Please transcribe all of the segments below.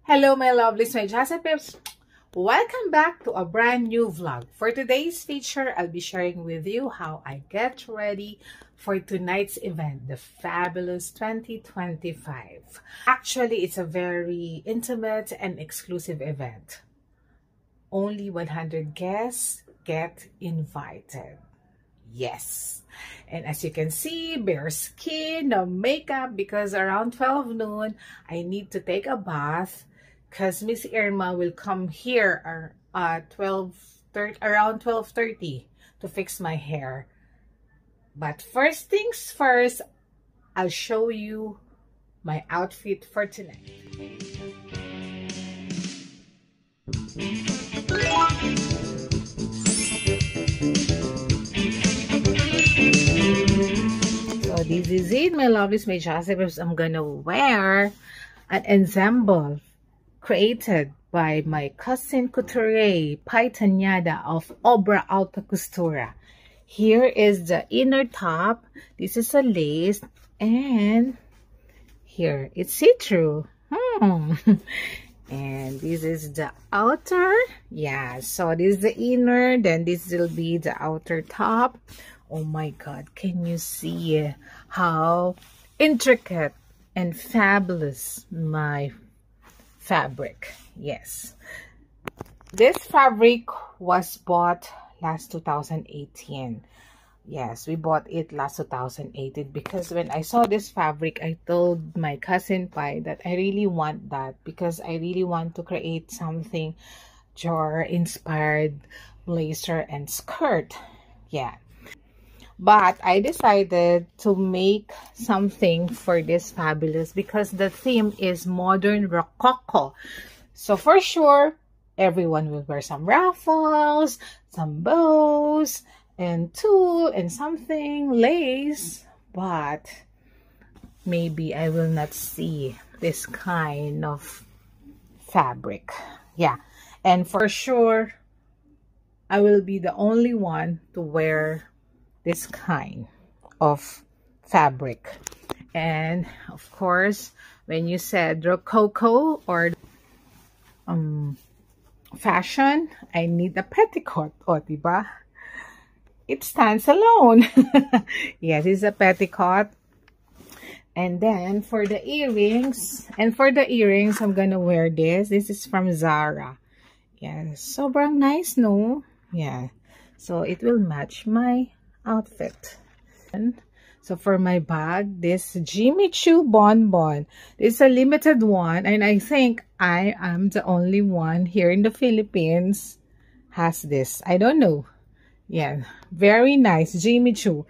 Hello my lovelies, my Jazzapips. Welcome back to a brand new vlog. For today's feature, I'll be sharing with you how I get ready for tonight's event, the Fabulous 2025. Actually, it's a very intimate and exclusive event. Only 100 guests get invited. Yes. And as you can see, bare skin, no makeup, because around 12 noon, I need to take a bath because Miss Irma will come here at around 12:30 to fix my hair. But first things first, I'll show you my outfit for tonight. So this is it, my lovelies, my Jazzapips. I'm gonna wear an ensemble created by my cousin couturier, Pai Tanyada of Obra Alta Costura. Here is the inner top. This is a lace, and here it's see-through. And this is the outer. Yeah, so this is the inner, then this will be the outer top. Oh my god, can you see how intricate and fabulous my fabric? Yes, this fabric was bought last 2018. Yes, we bought it last 2018 because when I saw this fabric, I told my cousin Pai that I really want that because I really want to create something Dior inspired blazer and skirt. Yeah, but I decided to make something for this fabulous because the theme is modern rococo. So for sure, everyone will wear some ruffles, some bows, and tulle, and something lace. But maybe I will not see this kind of fabric. Yeah, and for sure, I will be the only one to wear this kind of fabric. And of course, when you said rococo or fashion, I need a petticoat. O, diba? It stands alone. Yes, it's a petticoat. And then for the earrings, I'm gonna wear this. This is from Zara. Yeah, sobrang nice, no? Yeah, so it will match my outfit. And so for my bag, this Jimmy Choo Bonbon. It's a limited one, and I think I am the only one here in the Philippines has this. I don't know. Yeah, very nice. Jimmy Choo.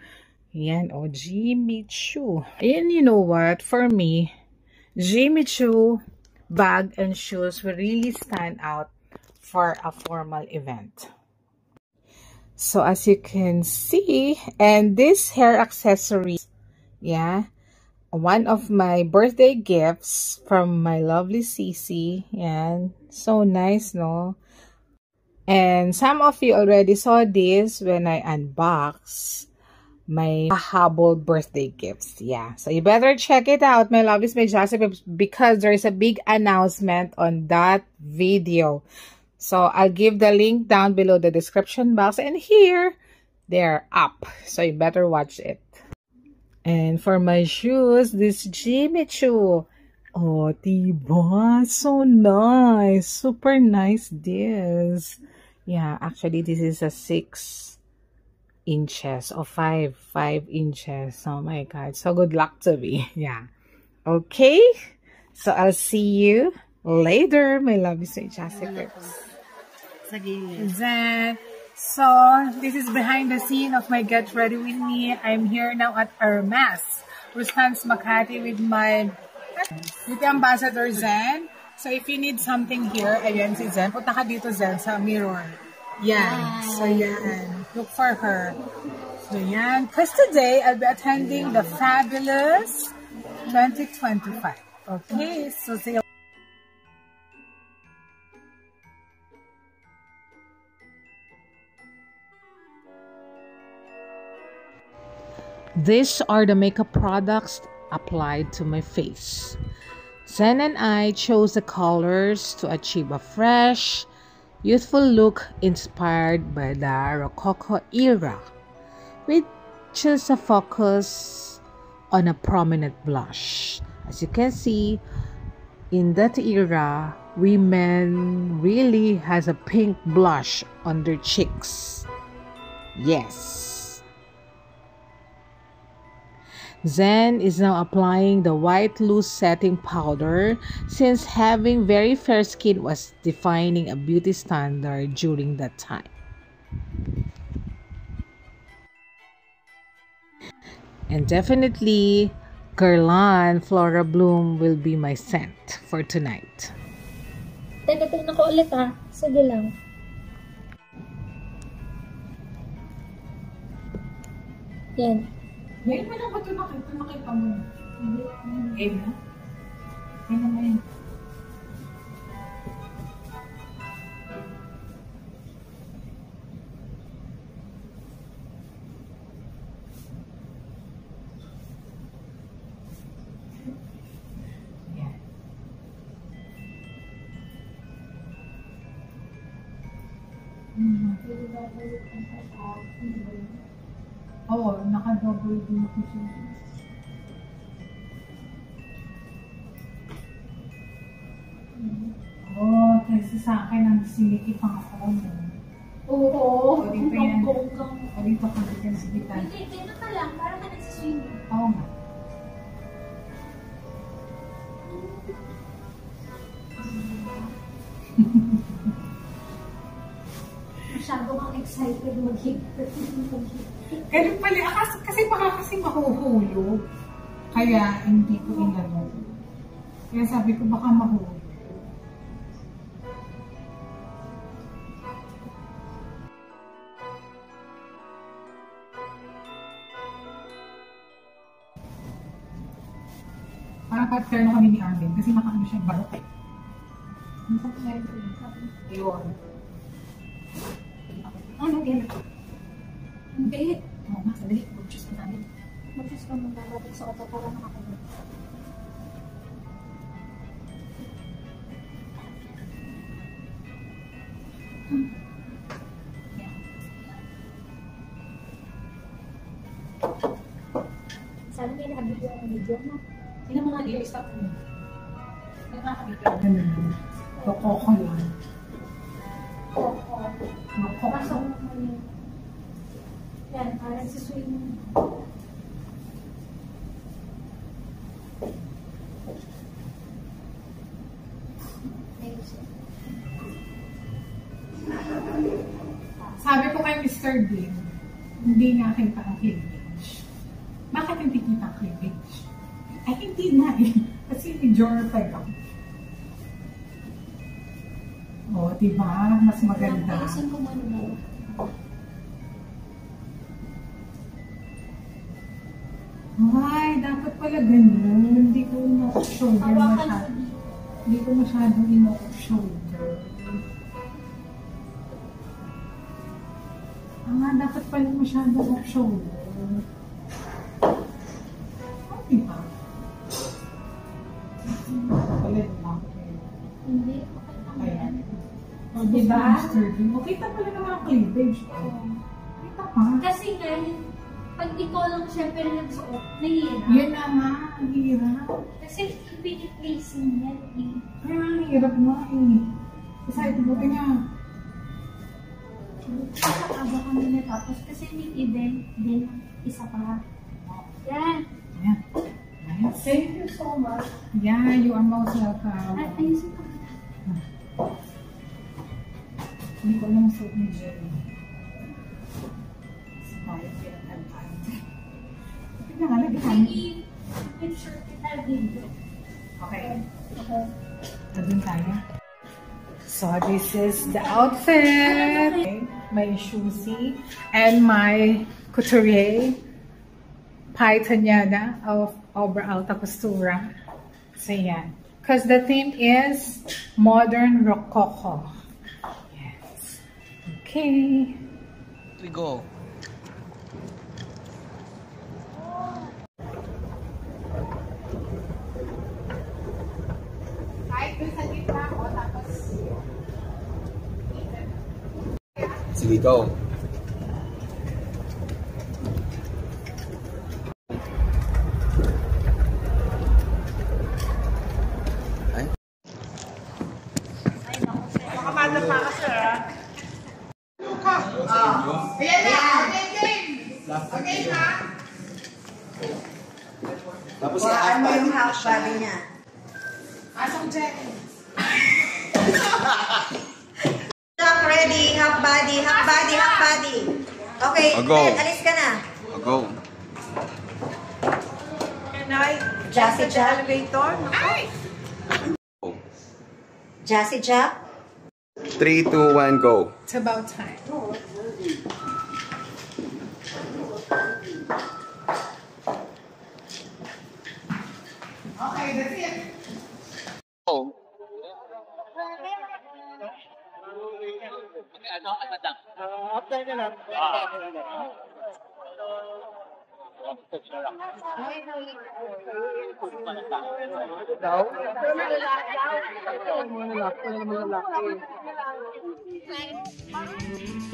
Yan, oh, Jimmy Choo. And you know what? For me, Jimmy Choo bag and shoes will really stand out for a formal event. So as you can see, and this hair accessories, yeah, one of my birthday gifts from my lovely Cece. And so nice, no? And some of you already saw this when I unboxed my Habol birthday gifts. Yeah, so you better check it out, my lovelies, my Jazzapips, because there is a big announcement on that video. So I'll give the link down below the description box, and here they're up, so you better watch it. And for my shoes, this Jimmy Choo. Oh, diba? So nice. Super nice this. Yeah, actually this is a 6 inches or 5 inches. Oh my god, so good luck to me. Yeah, okay, so I'll see you later, my lovely Jazzapips. Then, so this is behind the scene of my get ready with me. I'm here now at Hermes Rustans Makati with my beauty ambassador Zen. So if you need something here, ayan si Zen. Punta ka dito, Zen, sa mirror. Yan. So yan. Look for her. So yan. Because today, I'll be attending the Fabulous 2025. Okay. So see you. These are the makeup products applied to my face. Zen and I chose the colors to achieve a fresh, youthful look inspired by the Rococo era, with just a focus on a prominent blush. As you can see, in that era, women really has a pink blush on their cheeks. Yes. Zen is now applying the white loose setting powder since having very fair skin was defining a beauty standard during that time. And definitely, Guerlain Flora Bloom will be my scent for tonight. Teka, tingnan ko ulit ha. Sige lang. Yan. Ngayon mo lang ba ito nakita mo? Hindi. Ngayon na? Ngayon na ngayon. Oo, naka-double din ko siya. Oo, kasi sa akin ang sinikip ang ako mo. Oo. O dito yan. O dito ka dito sa gitan. Hindi, dito ka lang. Para ka nagsiswing. Oo nga. Masyado kang excited mag-hit. Ganun pala, kasi baka kasi mahuhulog. Kaya hindi ko inano. Kaya sabi ko baka mahulog. Parang pa-turn kami ni Arvin kasi nakaano siya barok eh. Yun. Ano yan? Hindi. Oo nga, sadali. Mag-choose ko namin. Mag-choose ka muna. Babalik sa auto para makakulit. Sana may nakabigyo ang video mo. Sino mga i-stop mo? May nakabigyo. Ganun. Kokoko lang. Koko. Pasok mo mo yun. Yan, parang si swing. Sabi ko kay Mr. Bean, hindi nga kita ang cleavage. Bakit hindi kita ang cleavage? Ay, hindi na eh. Kasi medyo pa lang. O, diba? Mas maganda. Ayusin ko muna ba? Ay, dapat pala ganun. Hindi ko ino-shoulder masyado. Hindi ko masyadong ino-shoulder. Dapat pala masyadong off-shoulder. Oh, diba? Palit lang. Hindi. Okay lang yan. O, diba? Okay pa pala naman ang cleavage. Kita pa. Kasi nga, pag ikaw lang syempre nagsuot, nahihirap. Yan na nga, ang hirap. Kasi i-placing yan eh. Kaya ang hirap nga eh. Kasi ito buti nga. Nakakaba kami natapos kasi may event din isa pa. Yan. Yan. Nice. Thank you so much. Yeah, you are most welcome. At ayusin ko. Hindi ko lang suot ni Jerry. Sa bahay pinag-antay. Tignan nga, lagyan. Picture kita video. Okay. Okay. Doon tayo. So, this is the outfit. Okay. My shoesy and my couturier Pythoniana of Obra Alta Costura. So, yan. Because the theme is Modern Rococo. Yes. Okay. We go. sa gitna ko, tapos... Sige, go. Ay? Makamada pa ka, sir, ha? Ayan na! Okay, game! Okay, ha? Tapos Baan mo yung half body niya. Asong Jen? Lock ready, half body, half body, half body. Okay, I'll go. Ted, alis ka na. go. Can I? Jassy Jack. Elevator? Ay! Jassy Jack. 3, 2, 1, go. It's about time. Okay, that's it. Oh. Like,